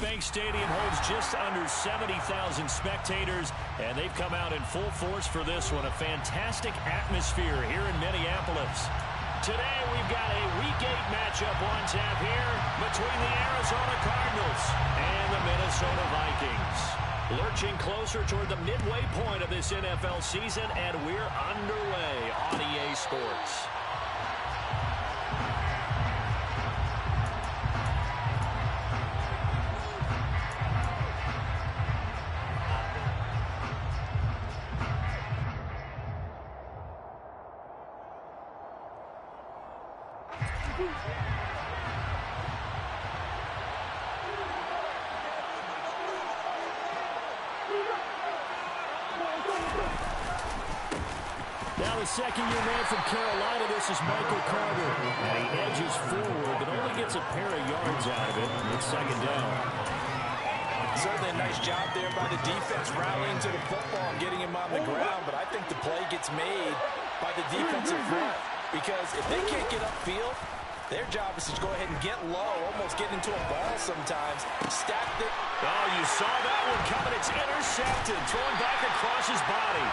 Bank Stadium holds just under 70,000 spectators, and they've come out in full force for this one. A fantastic atmosphere here in Minneapolis. Today we've got a Week 8 matchup on tap here between the Arizona Cardinals and the Minnesota Vikings. Lurching closer toward the midway point of this NFL season, and we're underway on EA Sports. Now the second-year man from Carolina, this is Michael Carter. And he edges forward, but only gets a pair of yards out of it. It's second down. Certainly a nice job there by the defense, rallying to the football and getting him on the ground. But I think the play gets made by the defensive front. Because if they can't get upfield, their job is to go ahead and get low, almost get into a ball sometimes. Stack the... Oh, you saw that one coming. It's intercepted, thrown back across his body.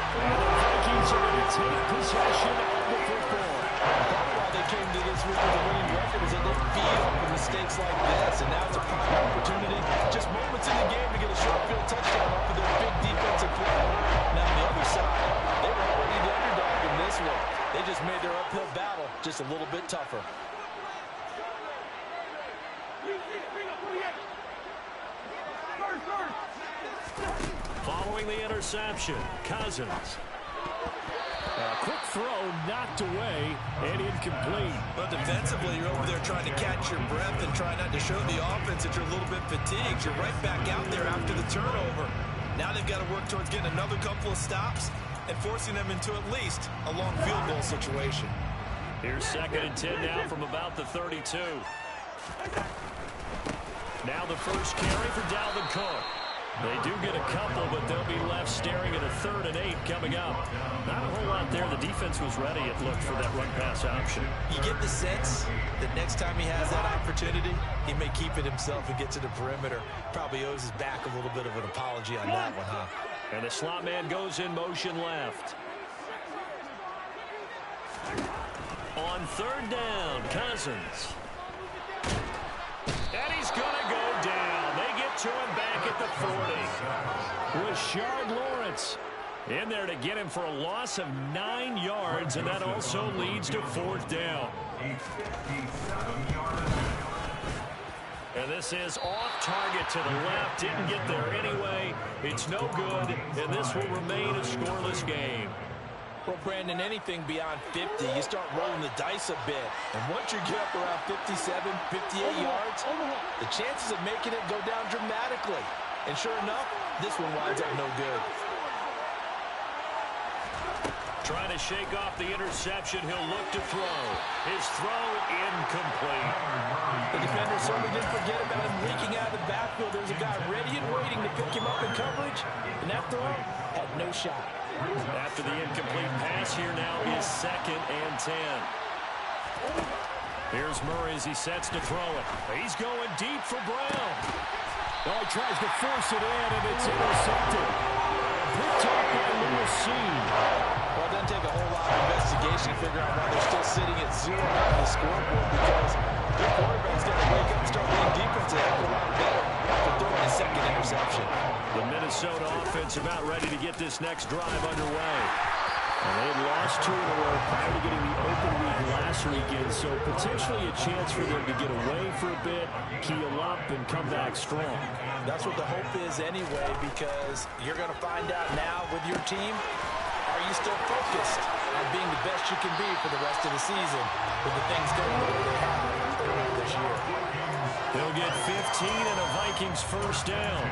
And the Vikings are going to take possession of the football. Part of why they came to this week with a winning record is they didn't feed off of mistakes like this. And now it's a prime opportunity, just moments in the game, to get a short field touchdown off of their big defensive play. Now on the other side, they were already the underdog in this one. They just made their uphill battle just a little bit tougher. Following the interception, Cousins. A quick throw knocked away and incomplete. But defensively, you're over there trying to catch your breath and try not to show the offense that you're a little bit fatigued. You're right back out there after the turnover. Now they've got to work towards getting another couple of stops and forcing them into at least a long field goal situation. Here's 2nd and 10 now from about the 32. Now the first carry for Dalvin Cook. They do get a couple, but they'll be left staring at a 3rd and 8 coming up. Not a whole lot there. The defense was ready, it looked, for that run-pass option. You get the sense that next time he has that opportunity, he may keep it himself and get to the perimeter. Probably owes his back a little bit of an apology on that one, huh? And the slot man goes in motion left. On 3rd down, Cousins. And he's going to go down. They get to him back at the 40. Rashard Lawrence in there to get him for a loss of 9 yards, and that also leads to 4th down. And this is off target to the left. Didn't get there anyway. It's no good, and this will remain a scoreless game. Well, Brandon, anything beyond 50, you start rolling the dice a bit. And once you get up around 57, 58 yards, the chances of making it go down dramatically. And sure enough, this one winds up no good. Trying to shake off the interception. He'll look to throw. His throw incomplete. The defender certainly didn't forget about him leaking out of the backfield. There's a guy ready and waiting to pick him up in coverage. And that throw had no shot. After the incomplete pass, here now is 2nd and 10. Here's Murray as he sets to throw it. He's going deep for Brown. Oh, he tries to force it in, and it's intercepted. Picked up by Lewis Cine. Well, it doesn't take a whole lot of investigation to figure out why they're still sitting at 0 on the scoreboard, because their quarterback's got to wake up and start playing defense a heck of a lot better after throwing a 2nd interception. The Minnesota offense about ready to get this next drive underway. And they had lost 2 in a row prior to getting the open week last weekend, so potentially a chance for them to get away for a bit, keel up, and come back strong. That's what the hope is anyway, because you're going to find out now with your team, are you still focused on being the best you can be for the rest of the season with the things going the way they have earlier this year? They'll get 15 and a Vikings 1st down.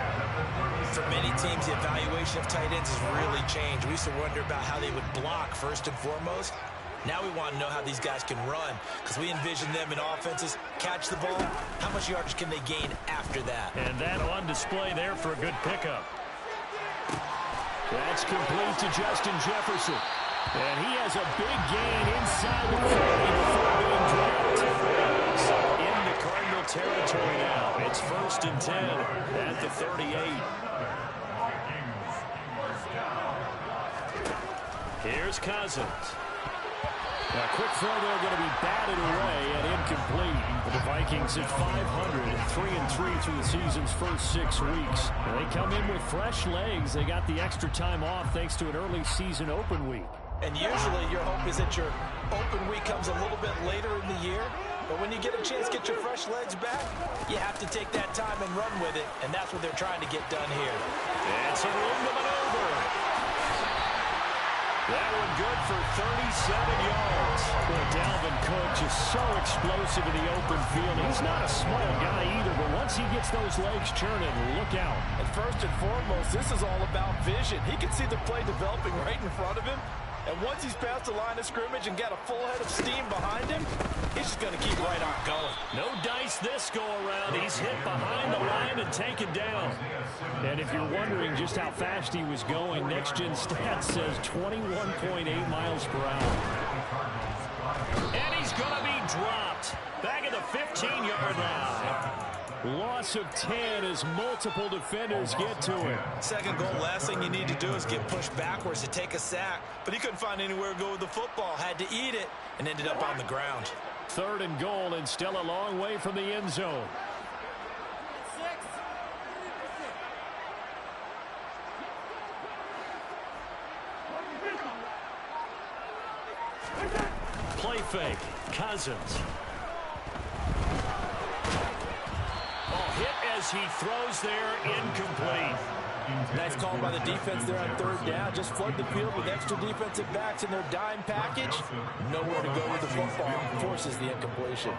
For many teams, the evaluation of tight ends has really changed. We used to wonder about how they would block first and foremost. Now we want to know how these guys can run, because we envision them in offenses catch the ball. How much yardage can they gain after that? And that on display there for a good pickup. That's complete to Justin Jefferson. And he has a big gain inside the 30 before being dropped. Into Cardinal territory now. It's 1st and 38. Here's Cousins. A quick throw there, going to be batted away and incomplete. The Vikings at 500, 3-3 through the season's first 6 weeks. They come in with fresh legs. They got the extra time off thanks to an early season open week. And usually your hope is that your open week comes a little bit later in the year. But when you get a chance to get your fresh legs back, you have to take that time and run with it. And that's what they're trying to get done here. It's a room to maneuver. That one good for 37 yards. Well, Dalvin Cook just so explosive in the open field. He's not a small guy either, but once he gets those legs churning, look out. And first and foremost, this is all about vision. He can see the play developing right in front of him. And once he's past the line of scrimmage and got a full head of steam behind him, he's just going to keep right on going. No dice this go-around. He's hit behind the line and taken down. And if you're wondering just how fast he was going, Next Gen Stats says 21.8 miles per hour. And he's going to be dropped. Back at the 15-yard line. Loss of 10 as multiple defenders get to him. Second goal, last thing you need to do is get pushed backwards to take a sack. But he couldn't find anywhere to go with the football. Had to eat it and ended up on the ground. 3rd and goal and still a long way from the end zone. Play fake. Cousins. Hit as he throws there, incomplete. Nice call by the defense there on 3rd down. Just flood the field with extra defensive backs in their dime package. Nowhere to go with the football. Forces the incompletion.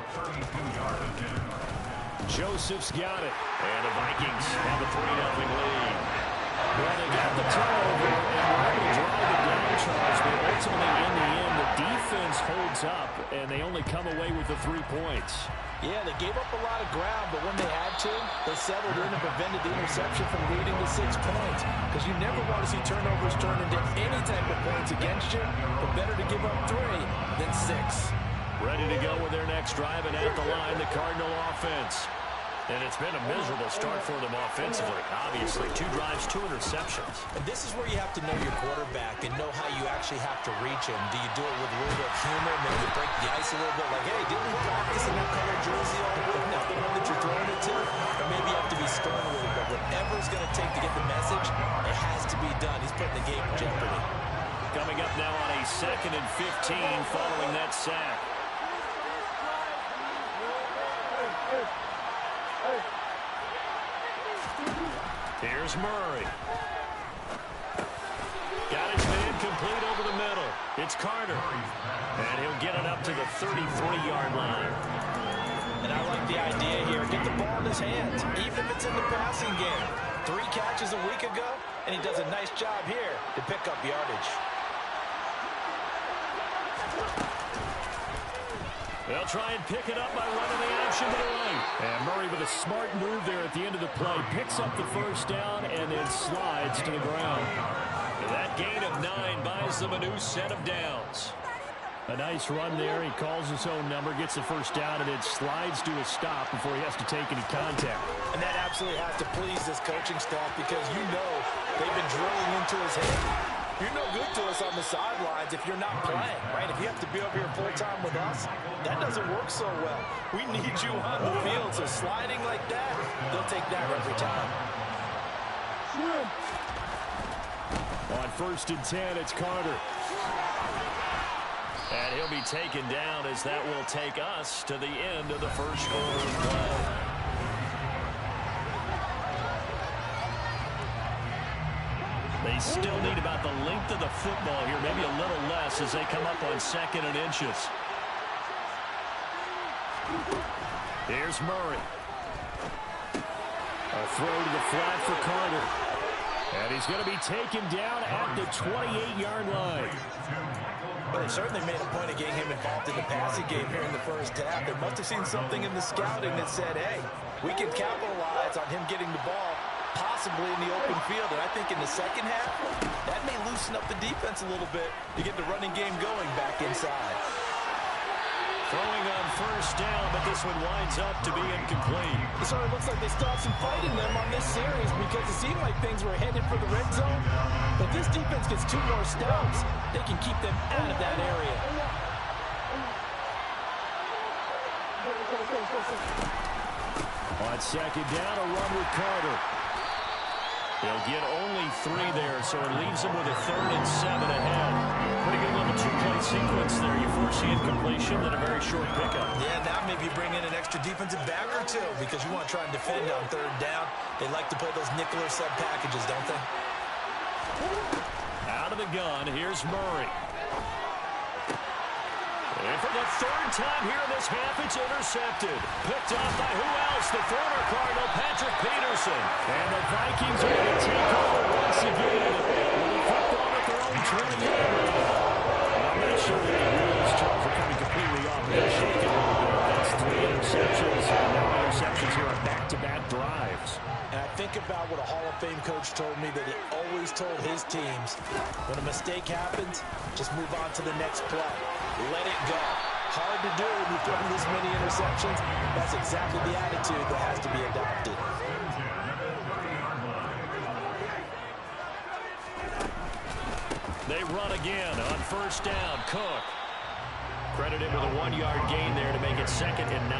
Joseph's got it. And the Vikings have a 3-0 lead. Well, they got the turnover and were able to drive it down, Charles, but ultimately in the end, the defense holds up, and they only come away with the 3 points. Yeah, they gave up a lot of ground, but when they had to, they settled in and prevented the interception from leading to 6 points. Because you never want to see turnovers turn into any type of points against you, but better to give up 3 than 6. Ready to go with their next drive, and at the line, the Cardinal offense. And it's been a miserable start for them offensively. Obviously, 2 drives, 2 interceptions. And this is where you have to know your quarterback and know how you actually have to reach him. Do you do it with a little bit of humor, maybe break the ice a little bit, like, hey, didn't we practice in that color jersey all week? Not the one that you're throwing it to? Or maybe you have to be stern with it, but whatever it's going to take to get the message, it has to be done. He's putting the game in jeopardy. Coming up now on a 2nd and 15 following that sack. Here's Murray. Got his man complete over the middle. It's Carter. And he'll get it up to the 33-yard line. And I like the idea here. Get the ball in his hands, even if it's in the passing game. 3 catches a week ago, and he does a nice job here to pick up yardage. They'll try and pick it up by running the option to the right. And Murray with a smart move there at the end of the play. Picks up the first down and then slides to the ground. And that gain of 9 buys them a new set of downs. A nice run there. He calls his own number, gets the first down, and then slides to a stop before he has to take any contact. And that absolutely has to please this coaching staff because you know they've been drilling into his head. You're no good to us on the sidelines if you're not playing, right? If you have to be over here full-time with us, that doesn't work so well. We need you on the field, so sliding like that, they'll take that every time. On 1st and 10, it's Carter. And he'll be taken down as that will take us to the end of the first quarter of play. They still need about the length of the football here, maybe a little less as they come up on 2nd and inches. Here's Murray. A throw to the flat for Carter. And he's going to be taken down at the 28-yard line. But they certainly made a point of getting him involved in the passing game here in the first half. They must have seen something in the scouting that said, hey, we can capitalize on him getting the ball possibly in the open field. And I think in the second half, that may loosen up the defense a little bit to get the running game going back inside. Throwing on first down, but this one winds up to be incomplete. It sort of looks like they still have some fight in them on this series because it seemed like things were headed for the red zone. But this defense gets 2 more stops. They can keep them out of that area. On second down, a run with Carter. They'll get only 3 there, so it leaves them with a 3rd and 7 ahead. Pretty good little 2-play sequence there. You force the incompletion, then a very short pickup. Yeah, now maybe you bring in an extra defensive back or 2 because you want to try and defend on 3rd down. They like to play those nickel or sub packages, don't they? Out of the gun, here's Murray. And for the 3rd time here in this half, it's intercepted. Picked off by who else? The former Cardinal, Patrick Peterson. And the Vikings are going to take over once again with a football at their own 20-yard line. I'm not sure that the rules, Charles, are coming completely off. They're shaking a little bit. That's 3 interceptions, and now interceptions here on back-to-back drives. And I think about what a Hall of Fame coach told me that he always told his teams, when a mistake happens, just move on to the next play. Let it go. Hard to do when you've thrown this many interceptions. That's exactly the attitude that has to be adopted. They run again on first down. Cook credited with a 1-yard gain there to make it 2nd and 9.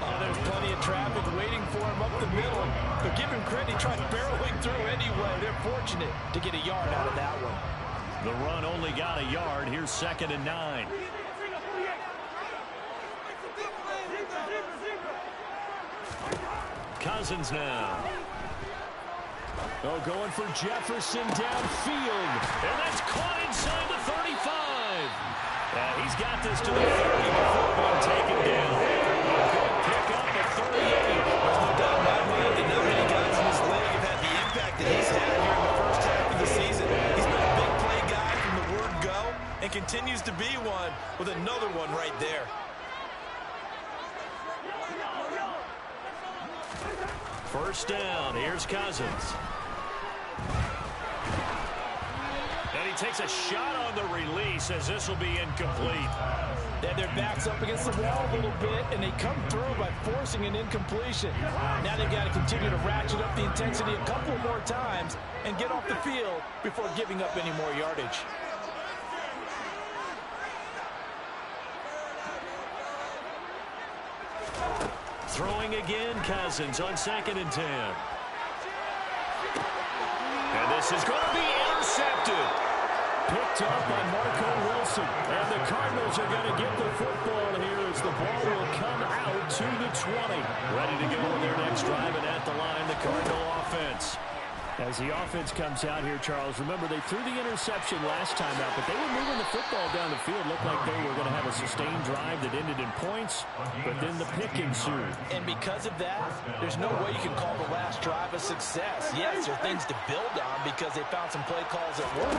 Oh, there's plenty of traffic waiting for him up the middle. But give him credit, he tried barreling through anyway. They're fortunate to get a yard out of that one. The run only got a yard. Here's 2nd and 9. Cousins now. Oh, going for Jefferson downfield. And that's caught inside the 35. He's got this to the 30 before being taken down. Good pick up at 38. There's no doubt in my mind that not many guys in this league have had the impact that he's had here in the first half of the season. He's been a big play guy from the word go and continues to be one with another one right there. First down, here's Cousins. And he takes a shot on the release as this will be incomplete. Then their backs up against the wall a little bit, and they come through by forcing an incompletion. Now they've got to continue to ratchet up the intensity a couple more times and get off the field before giving up any more yardage. Throwing again, Cousins on 2nd and 10. And this is going to be intercepted. Picked up by Marco Wilson. And the Cardinals are going to get the football here as the ball will come out to the 20. Ready to go on their next drive, and at the line, the Cardinal offense. As the offense comes out here, Charles, remember they threw the interception last time out, but they were moving the football down the field. Looked like they were going to have a sustained drive that ended in points, but then the pick ensued. And because of that, there's no way you can call the last drive a success. Yes, there are things to build on because they found some play calls that work.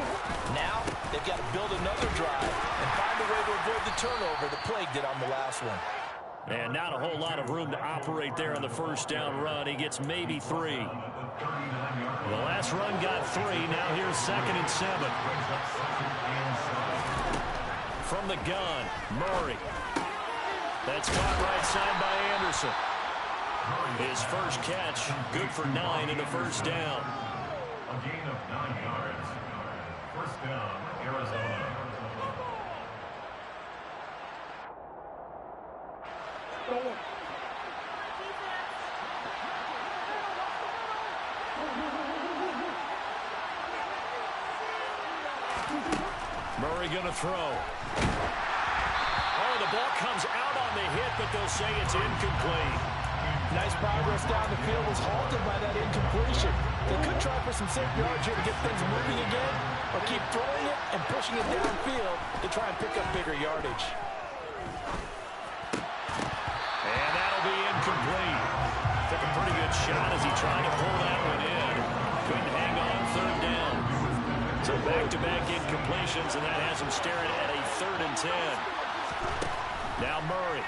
Now, they've got to build another drive and find a way to avoid the turnover that plagued it on the last one. And not a whole lot of room to operate there on the first down run. He gets maybe 3. The last run got 3. Now here's 2nd and 7. From the gun, Murray. That's caught right side by Anderson. His first catch, good for 9 and a first down. A gain of 9 yards. First down, Arizona. Murray going to throw. Oh, the ball comes out on the hit, but they'll say it's incomplete. Nice progress down the field was halted by that incompletion. They could try for some safe yards here to get things moving again, or keep throwing it and pushing it downfield to try and pick up bigger yardage. And that'll be incomplete. Took a pretty good shot as he tried to pull that one in. Couldn't hang on 3rd down. So back-to-back incompletions, and that has him staring at a 3rd and 10. Now Murray.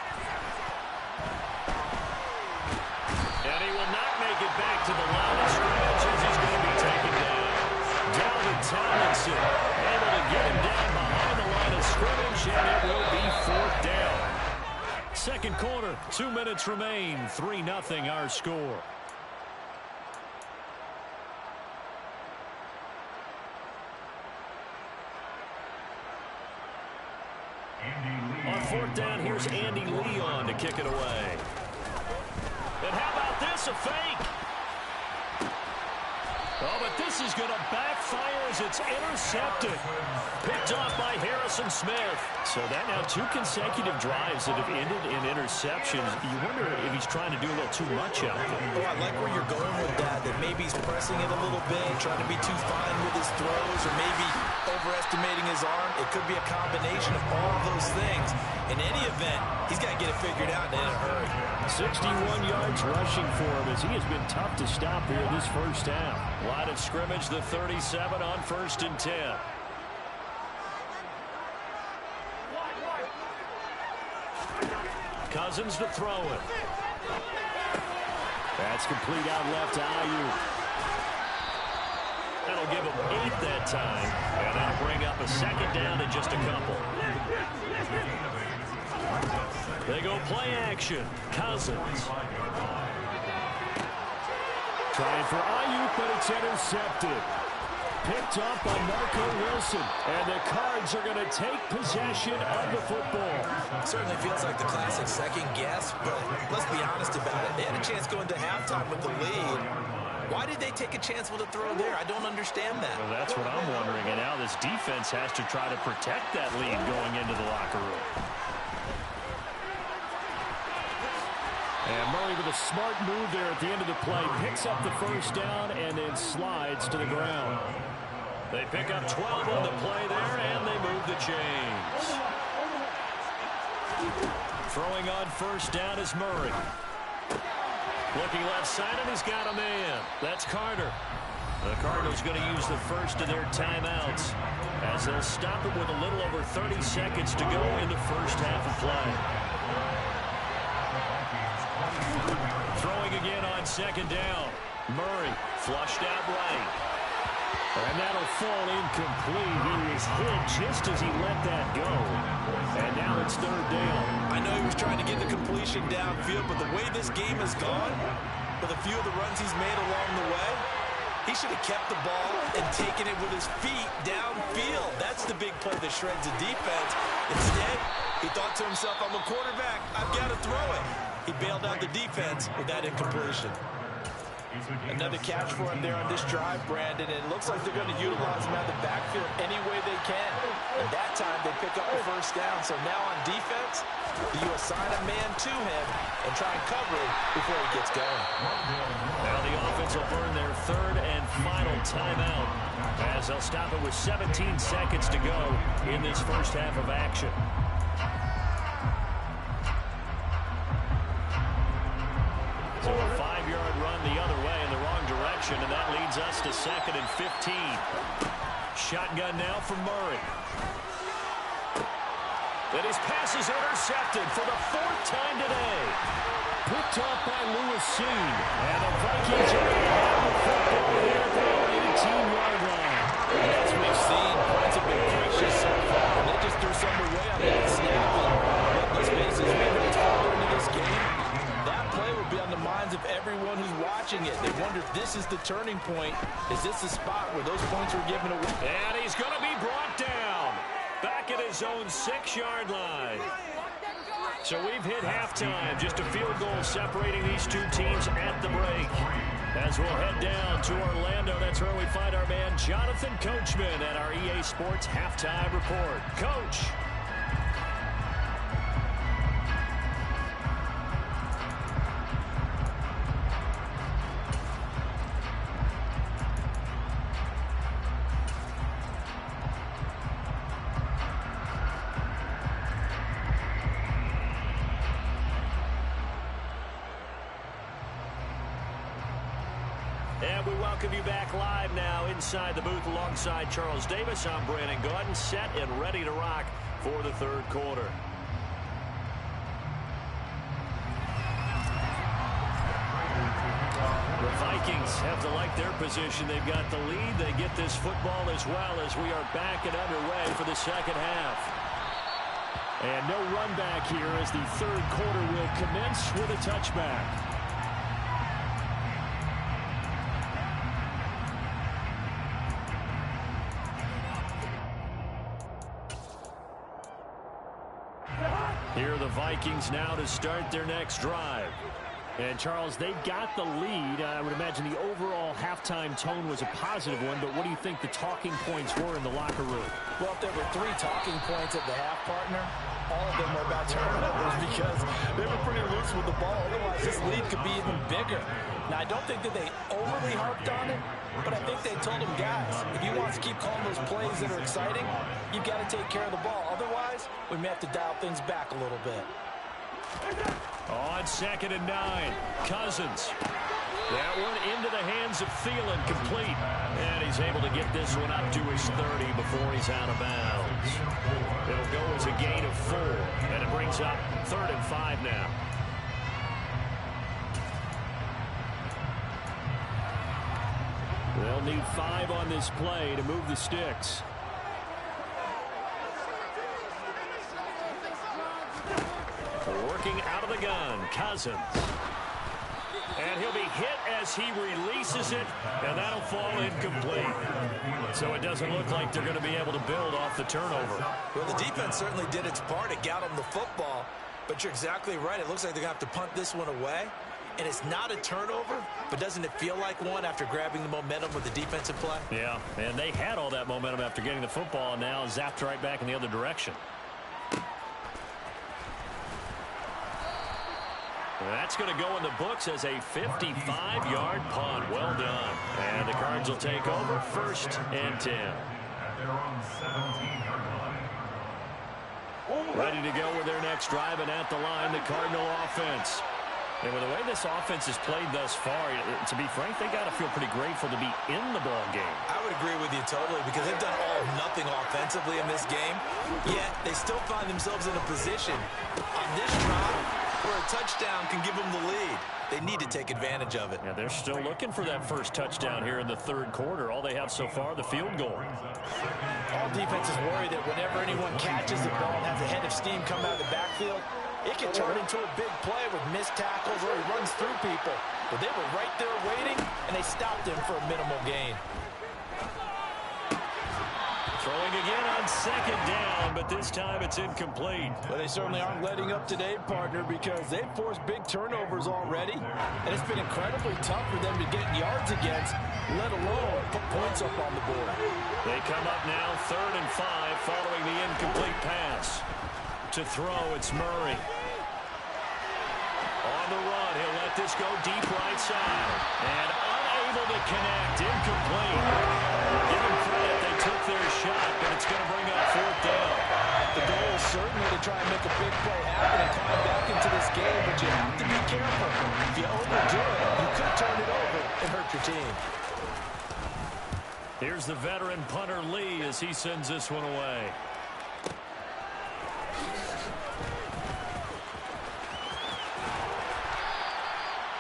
And he will not make it back to the line of scrimmage as he's going to be taken down. Dalvin Tomlinson able to get him down behind the line of scrimmage, and it will be 4th down. second quarter. 2 minutes remain. 3-0 our score. On fourth down, here's Andy Lee on to kick it away. And how about this, a fake? Oh, but this is going to backfire as it's intercepted. Picked off by Harrison Smith. So that now 2 consecutive drives that have ended in interceptions. You wonder if he's trying to do a little too much out there. Oh, I like where you're going with that maybe he's pressing it a little bit, trying to be too fine with his throws, or maybe overestimating his arm. It could be a combination of all of those things. In any event, he's got to get it figured out in a hurry. 61 yards rushing for him as he has been tough to stop here this first half. Line of scrimmage, the 37 on 1st and 10. Cousins to throw it. That's complete out left to Ayuk. That'll give him 8 that time. And that'll bring up a second down in just a couple. They go play action. Cousins. Trying for Ayuk, but it's intercepted. Picked off by Marco Wilson. And the Cards are going to take possession of the football. Certainly feels like the classic second guess, but let's be honest about it. They had a chance going to halftime with the lead. Why did they take a chance with a throw there? I don't understand that. Well, that's what I'm wondering. And now this defense has to try to protect that lead going into the locker room. And Murray with a smart move there at the end of the play. Picks up the first down and then slides to the ground. They pick up 12 on the play there, and they move the chains. Throwing on first down is Murray. Looking left side, and he's got a man. That's Carter. The Cardinals going to use the first of their timeouts as they'll stop it with a little over 30 seconds to go in the first half of play. Throwing again on second down. Murray flushed out right. And that'll fall incomplete. He was hit just as he let that go. And now it's third down. I know he was trying to get the completion downfield, but the way this game has gone, with a few of the runs he's made along the way, he should have kept the ball and taken it with his feet downfield. That's the big play that shreds the defense. Instead, he thought to himself, I'm a quarterback. I've got to throw it. He bailed out the defense with that incompletion. Another catch for him there on this drive, Brandon, and it looks like they're going to utilize him out of the backfield any way they can. And that time, they pick up the first down. So now on defense, you assign a man to him and try and cover it before he gets going. Now the offense will burn their third and final timeout as they'll stop it with 17 seconds to go in this first half of action. So a 5-yard run the other way in the wrong direction, and that leads us to 2nd and 15. Shotgun now from Murray. And his pass is intercepted for the 4th time today. Picked off by Lewis Cine. And the Vikings are going to have the football here at the 18-yard line. And as we've seen, points have been precious so far. And they just threw some away on that snap. And let's face it, as we move further into this game, that play will be on the minds of everyone who's watching it. They wonder if this is the turning point. Is this the spot where those points were given away? And he's going to be brought down back at his own 6-yard line. So we've hit halftime. Just a field goal separating these two teams at the break. As we'll head down to Orlando, that's where we find our man Jonathan Coachman at our EA Sports Halftime Report. Coach. And we welcome you back live now inside the booth alongside Charles Davis. I'm Brandon Gaudin, set and ready to rock for the third quarter. The Vikings have to like their position. They've got the lead. They get this football as well as we are back and underway for the second half. And no run back here as the third quarter will commence with a touchback. Here are the Vikings now to start their next drive. And, Charles, they've got the lead. I would imagine the overall halftime tone was a positive one, but what do you think the talking points were in the locker room? Well, if there were 3 talking points at the half, partner, all of them were about turnovers because they were pretty loose with the ball. Otherwise, this lead could be even bigger. Now, I don't think that they overly harped on it, but I think they told them, guys, if you want to keep calling those plays that are exciting, you've got to take care of the ball. Otherwise, we may have to dial things back a little bit. On 2nd and 9, Cousins. That one into the hands of Thielen, complete. And he's able to get this one up to his 30 before he's out of bounds. It'll go as a gain of 4, and it brings up 3rd and 5 now. They'll need 5 on this play to move the sticks. Working out of the gun, Cousins. And he'll be hit as he releases it, and that'll fall incomplete. So it doesn't look like they're going to be able to build off the turnover. Well, the defense certainly did its part. It got them the football, but you're exactly right. It looks like they're going to have to punt this one away. And it's not a turnover, but doesn't it feel like one after grabbing the momentum with the defensive play? Yeah, and they had all that momentum after getting the football, and now zapped right back in the other direction. That's going to go in the books as a 55-yard punt. Well done. And the Cards will take over 1st and 10. Ready to go with their next drive, and at the line, the Cardinal offense. And with the way this offense has played thus far, to be frank, they got to feel pretty grateful to be in the ball game. I would agree with you totally because they've done all or nothing offensively in this game, yet they still find themselves in a position on this drive where a touchdown can give them the lead. They need to take advantage of it. Yeah, they're still looking for that first touchdown here in the 3rd quarter. All they have so far, the field goal. All defenses worry that whenever anyone catches the ball and has a head of steam come out of the backfield, it can turn into a big play with missed tackles or he runs through people. But they were right there waiting, and they stopped him for a minimal gain. Throwing again on 2nd down, but this time it's incomplete. Well, they certainly aren't letting up today, partner, because they've forced big turnovers already, and it's been incredibly tough for them to get yards against, let alone put points up on the board. They come up now 3rd and 5 following the incomplete pass. To throw, it's Murray. On the run, he'll let this go deep right side. And unable to connect, incomplete. Give them credit, they took their shot, but it's going to bring up 4th down. The goal is certainly to try and make a big play happen and climb back into this game, but you have to be careful. If you overdo it, you could turn it over and hurt your team. Here's the veteran punter Lee as he sends this one away.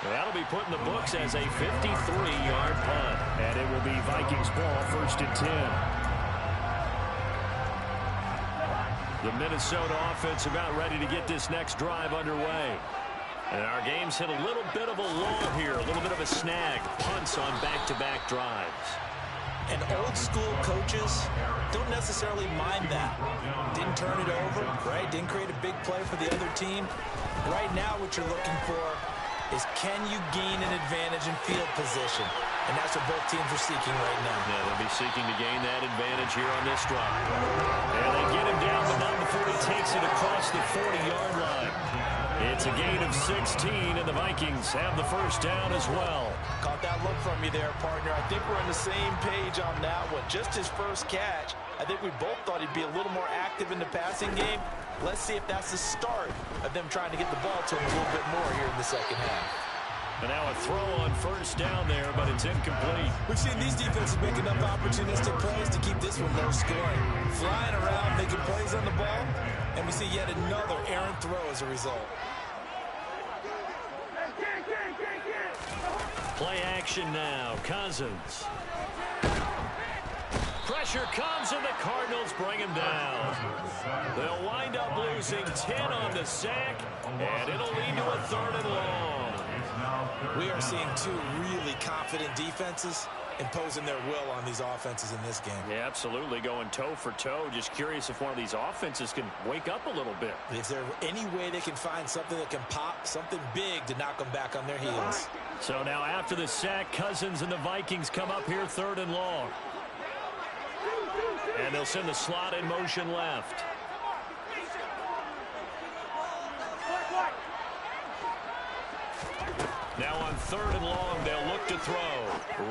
That'll be put in the books as a 53-yard punt. And it will be Vikings ball 1st and 10. The Minnesota offense about ready to get this next drive underway. And our game's hit a little bit of a lull here, a little bit of a snag. Punts on back-to-back drives. And old-school coaches don't necessarily mind that. Didn't turn it over, right? Didn't create a big play for the other team. Right now what you're looking for is can you gain an advantage in field position? And that's what both teams are seeking right now. Yeah, they'll be seeking to gain that advantage here on this drive. And they get him down, but not before he takes it across the 40-yard line. It's a gain of 16, and the Vikings have the 1st down as well. Caught that look from you there, partner. I think we're on the same page on that one. Just his first catch, I think we both thought he'd be a little more active in the passing game. Let's see if that's the start of them trying to get the ball to him a little bit more here in the 2nd half. And now a throw on 1st down there, but it's incomplete. We've seen these defenses make enough opportunistic plays to keep this one low scoring. Flying around, making plays on the ball, and we see yet another errant throw as a result. Play action now. Cousins. Pressure comes, and the Cardinals bring him down. They'll wind up losing 10 on the sack, and it'll lead to a 3rd and long. We are seeing two really confident defenses imposing their will on these offenses in this game. Yeah, absolutely, going toe for toe. Just curious if one of these offenses can wake up a little bit. Is there any way they can find something that can pop, something big to knock them back on their heels? So now after the sack, Cousins and the Vikings come up here 3rd and long. And they'll send the slot in motion left. Now on 3rd and long, they'll look to throw.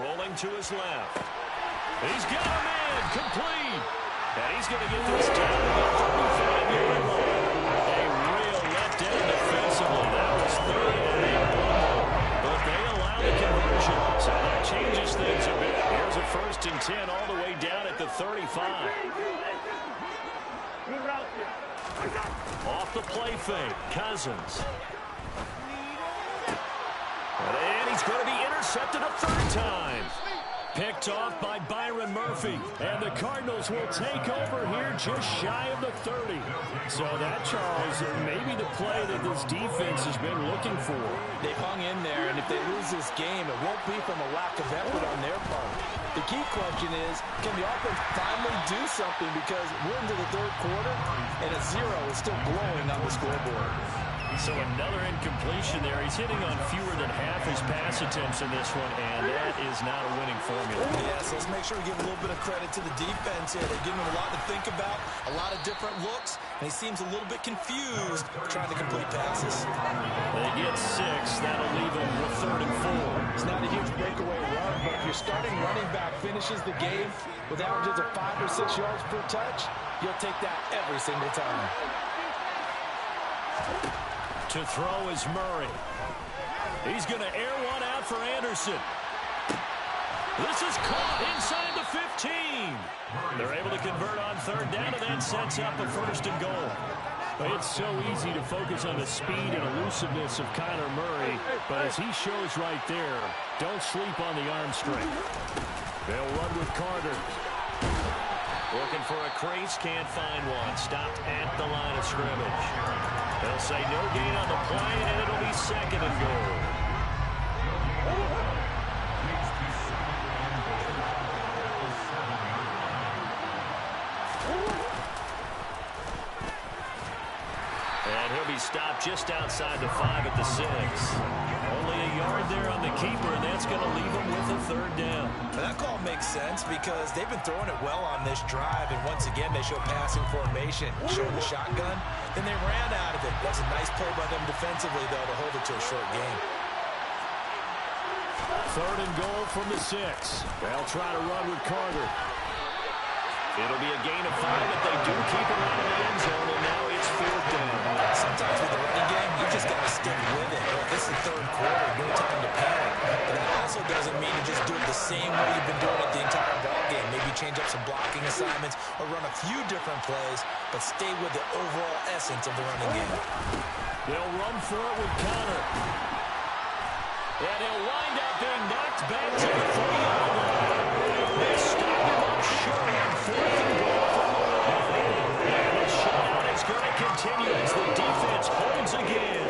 Rolling to his left. He's got a man complete. And he's going to get this down to the 35-yard line. A real letdown defensively. That was 3rd and 8. But they allow the conversion. So that changes things a bit. Here's a 1st and 10 all the way down at the 35. Off the play fake. Cousins. And he's going to be intercepted a 3rd time. Picked off by Byron Murphy. And the Cardinals will take over here just shy of the 30. So that, Charles, may be the play that this defense has been looking for. They've hung in there, and if they lose this game, it won't be from a lack of effort on their part. The key question is, can the offense finally do something? Because we're into the 3rd quarter, and a 0 is still glowing on the scoreboard. So another incompletion there. He's hitting on fewer than half his pass attempts in this one, and that is not a winning formula. Yes, let's make sure we give a little bit of credit to the defense here. They're giving him a lot to think about, a lot of different looks, and he seems a little bit confused trying to complete passes. They get 6. That'll leave him with 3rd and 4. It's not a huge breakaway run, but if your starting running back finishes the game with averages of 5 or 6 yards per touch, you'll take that every single time. To throw is Murray. He's going to air one out for Anderson. This is caught inside the 15. They're able to convert on 3rd down, and that sets up a 1st and goal. It's so easy to focus on the speed and elusiveness of Kyler Murray, but as he shows right there, don't sleep on the arm strength. They'll run with Carter. Looking for a crease, can't find one. Stopped at the line of scrimmage. They'll say no gain on the play, and it'll be 2nd and goal. And he'll be stopped just outside the 5 at the 6. Only a yard there on the keeper, and that's going to leave him with a 3rd down. Now that call makes sense because they've been throwing it well on this drive, and once again they show passing formation, showing the shotgun, then they ran out of it. That's a nice play by them defensively, though, to hold it to a short game. 3rd and goal from the 6. They'll try to run with Carter. It'll be a gain of 5, but they do keep it out of the end zone, and now it's 4th down. Sometimes with the running game, you just got to stick with it. This is 3rd quarter, no time to panic. But that also doesn't mean you just do it the same way you've been doing it the entire ball game. Maybe change up some blocking assignments or run a few different plays, but stay with the overall essence of the running game. They'll run for it with Conner. And he'll wind up being knocked back to the 3-yard line. They stop him up short on 4th and goal from the line. And the shutout is going to continue as the defense holds again.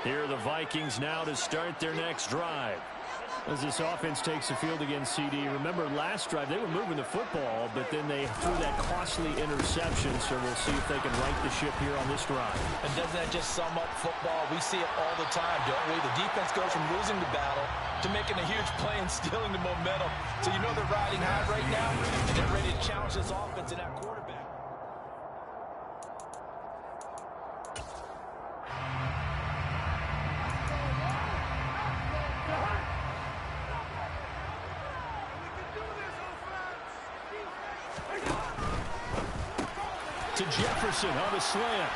Here are the Vikings now to start their next drive. As this offense takes the field against CD, remember last drive they were moving the football, but then they threw that costly interception, so we'll see if they can right the ship here on this drive. And doesn't that just sum up football? We see it all the time, don't we? The defense goes from losing the battle to making a huge play and stealing the momentum. So you know they're riding high right now, and they're ready to challenge this offense and that quarterback. To Jefferson on the slant.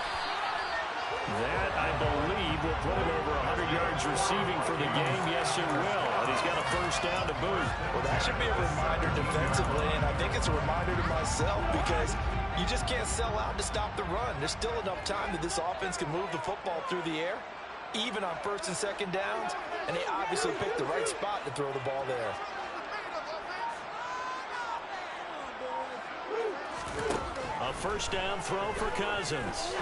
That, I believe, will put him over 100 yards receiving for the game. Yes, it will. And he's got a 1st down to boot. Well, that should be a reminder defensively, and I think it's a reminder to myself because you just can't sell out to stop the run. There's still enough time that this offense can move the football through the air, even on 1st and 2nd downs, and they obviously picked the right spot to throw the ball there. A first down throw for Cousins.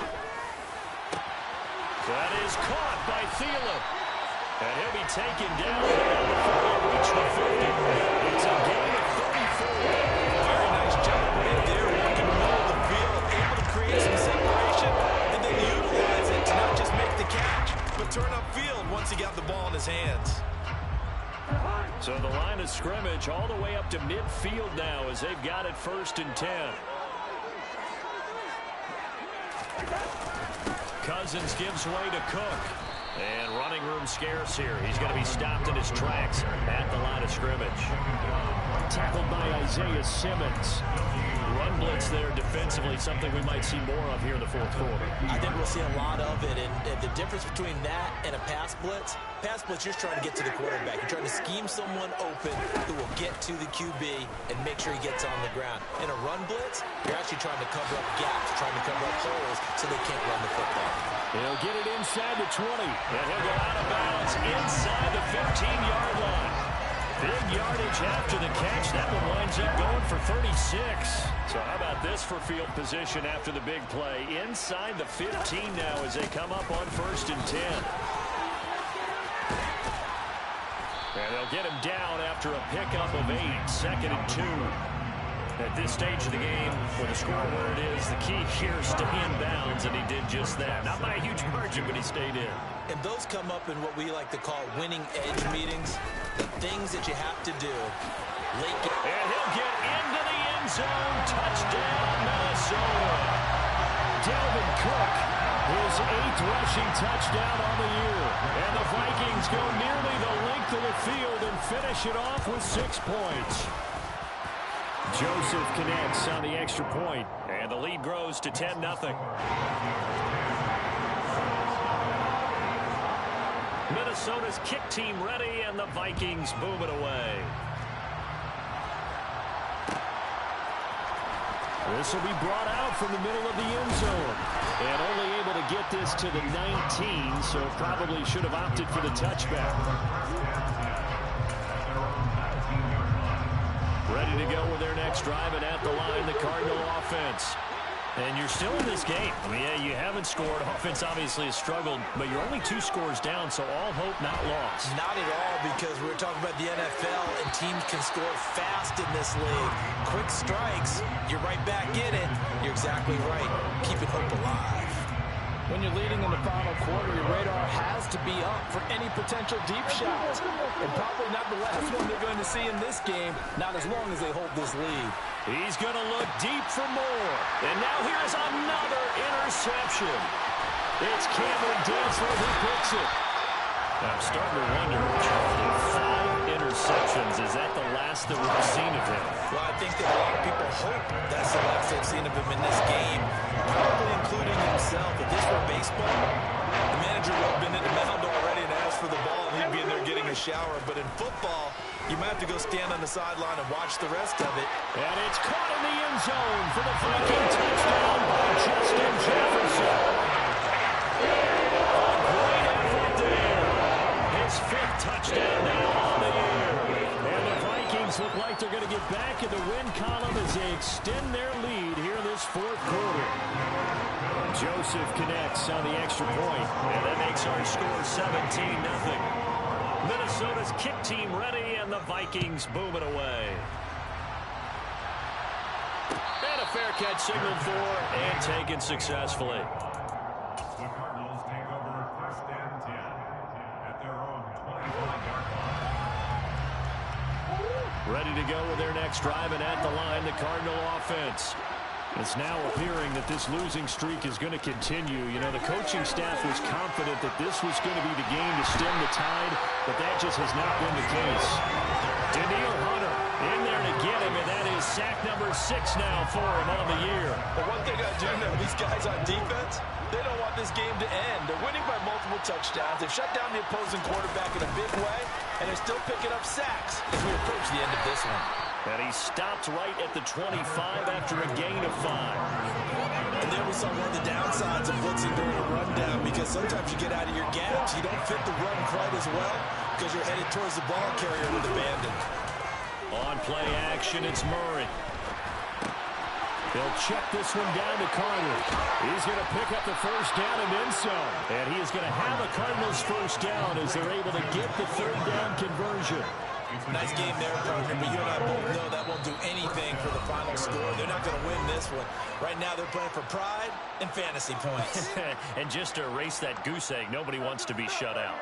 That is caught by Thielen. And he'll be taken down before he reaches the 50. It's a gain of 34. Very nice job right there, working the middle of the field, able to create some separation, and then utilize it to not just make the catch, but turn upfield once he got the ball in his hands. So the line of scrimmage all the way up to midfield now as they've got it 1st and 10. Cousins gives way to Cook. And running room scarce here. He's going to be stopped in his tracks at the line of scrimmage. Tackled by Isaiah Simmons. Run blitz there defensively, something we might see more of here in the 4th quarter. I think we'll see a lot of it, and the difference between that and a pass blitz, you're just trying to get to the quarterback. You're trying to scheme someone open who will get to the QB and make sure he gets on the ground. In a run blitz, you're actually trying to cover up gaps, trying to cover up holes so they can't run the football. He'll get it inside the 20, and he'll go out of bounds inside the 15-yard line. Big yardage after the catch. That one winds up going for 36. So how about this for field position after the big play? Inside the 15 now as they come up on 1st and 10. And they'll get him down after a pickup of 8, 2nd and 2. At this stage of the game, with the score where it is, the key here is to in bounds, and he did just that. Not by a huge margin, but he stayed in. And those come up in what we like to call winning edge meetings, the things that you have to do. Late game. And he'll get into the end zone. Touchdown, Minnesota. Dalvin Cook, his 8th rushing touchdown on the year. And the Vikings go nearly the length of the field and finish it off with 6 points. Joseph connects on the extra point, and the lead grows to 10-0. Minnesota's kick team ready, and the Vikings boom it away. This will be brought out from the middle of the end zone, and only able to get this to the 19, so probably should have opted for the touchback. Ready to go with their next drive, and at the line, the Cardinal offense. And you're still in this game. I mean, yeah, you haven't scored. Offense obviously has struggled, but you're only 2 scores down, so all hope not lost. Not at all, because we're talking about the NFL, and teams can score fast in this league. Quick strikes, you're right back in it. You're exactly right. Keeping hope alive. When you're leading in the final quarter, your radar has to be up for any potential deep shots. And probably not the last one they're going to see in this game, not as long as they hold this lead. He's going to look deep for more. And now here's another interception. It's Cameron Dantzler who picks it. I'm starting to wonder, 5 interceptions. Is that the last that we've seen of him? Well, I think that a lot of people hope that's the last they've seen of him in this game, probably including himself. If this were baseball, the manager would have been in the mound already and asked for the ball, and he'd be in there getting a shower. But in football, you might have to go stand on the sideline and watch the rest of it. And it's caught in the end zone for the Viking touchdown by Justin Jefferson. Great effort there. His 5th touchdown now on the year. And the Vikings look like they're going to get back in the win column as they extend their lead here in this 4th quarter. Joseph connects on the extra point, and that makes our score 17-0. Minnesota's kick team ready, and the Vikings boom it away. And a fair catch signaled for and taken successfully. The Cardinals take over 1st and 10 at their own 25-yard line. Ready to go with their next drive, and at the line, the Cardinal offense. It's now appearing that this losing streak is going to continue. You know, the coaching staff was confident that this was going to be the game to stem the tide, but that just has not been the case. Danielle Hunter in there to get him, and that is sack number 6 now for him on the year. But one thing I do know, these guys on defense, they don't want this game to end. They're winning by multiple touchdowns. They've shut down the opposing quarterback in a big way, and they're still picking up sacks as we approach the end of this one. And he stopped right at the 25 after a gain of 5. And there we saw one of the downsides of blitzing during a rundown, because sometimes you get out of your gaps. You don't fit the run quite as well because you're headed towards the ball carrier with abandon. On play action, it's Murray. They'll check this one down to Carter. He's going to pick up the first down and then some. And he is going to have a Cardinals first down as they're able to get the third down conversion. Nice game there, partner, but you and I both know that won't do anything for the final score. They're not going to win this one. Right now they're playing for pride and fantasy points. And just to erase that goose egg, nobody wants to be shut out.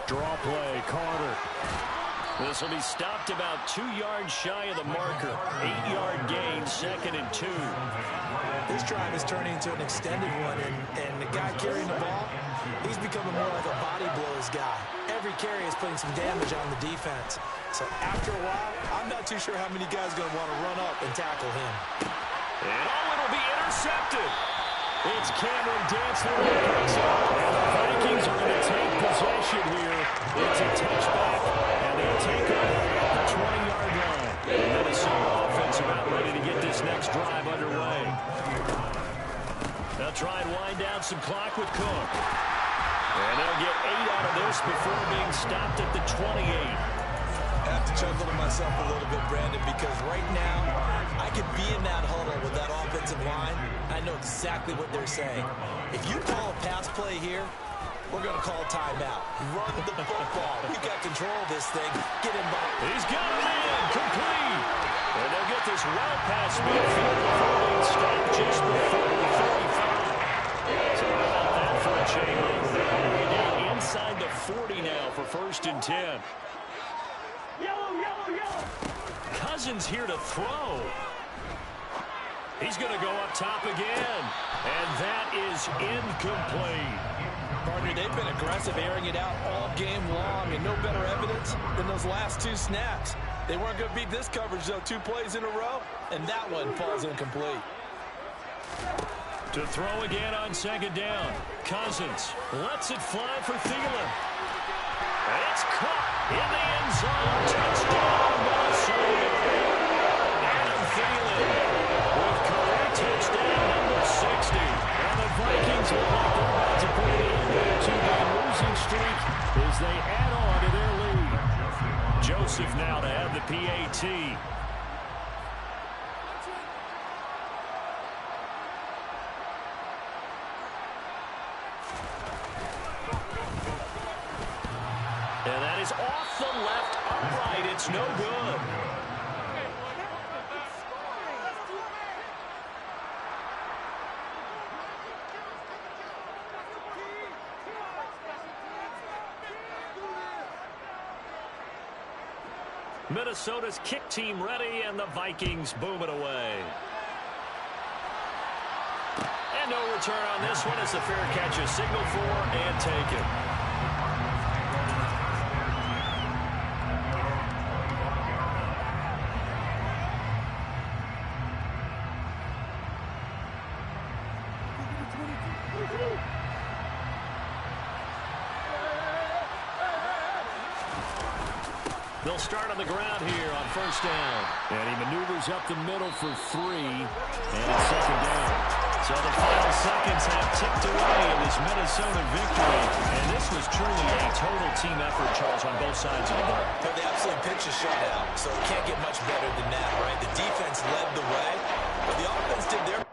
Draw play, Carter. This will be stopped about 2 yards shy of the marker. 8-yard gain, 2nd and 2. This drive is turning into an extended one, and the guy carrying the ball, he's becoming more like a body blows guy. Every carry is putting some damage on the defense. So after a while, I'm not too sure how many guys are going to want to run up and tackle him. And it'll be intercepted. It's Cameron Dantzler who picks up. And the Vikings are going to take possession here. It's a touchback, and they'll take over at the 20-yard line. The Minnesota offense about ready to get this next drive underway. They'll try and wind down some clock with Cook. And they'll get 8 out of this before being stopped at the 28. I have to chuckle to myself a little bit, Brandon, because right now I could be in that huddle with that offensive line. I know exactly what they're saying. If you call a pass play here, we're going to call a timeout. Run the football. We got control of this thing. Get him by. He's got it in. Complete. And they'll get this well past midfield before being stopped just before the 35. So how about that for a chain move? They're down inside the 40 now for 1st and 10. Cousins here to throw. He's going to go up top again. And that is incomplete. Partner, they've been aggressive, airing it out all game long, and no better evidence than those last 2 snaps. They weren't going to beat this coverage, though, 2 plays in a row, and that one falls incomplete. To throw again on 2nd down. Cousins lets it fly for Thielen. It's caught in the end zone. Touchdown, Minnesota. Adam Thielen with career touchdown number 60. And the Vikings look like they're about to put it in their 2-game losing streak as they add on to their lead. Joseph now to have the PAT. And that is off the left upright. It's no good. Minnesota's kick team ready, and the Vikings boom it away. And no return on this one as the fair catch is signaled for and taken. They'll start on the ground here on 1st down. And he maneuvers up the middle for 3. And it's 2nd down. So the final seconds have ticked away in this Minnesota victory. And this was truly a total team effort, Charles, on both sides of the ball. But they absolutely pitched a shutout, so it can't get much better than that, right? The defense led the way, but the offense did their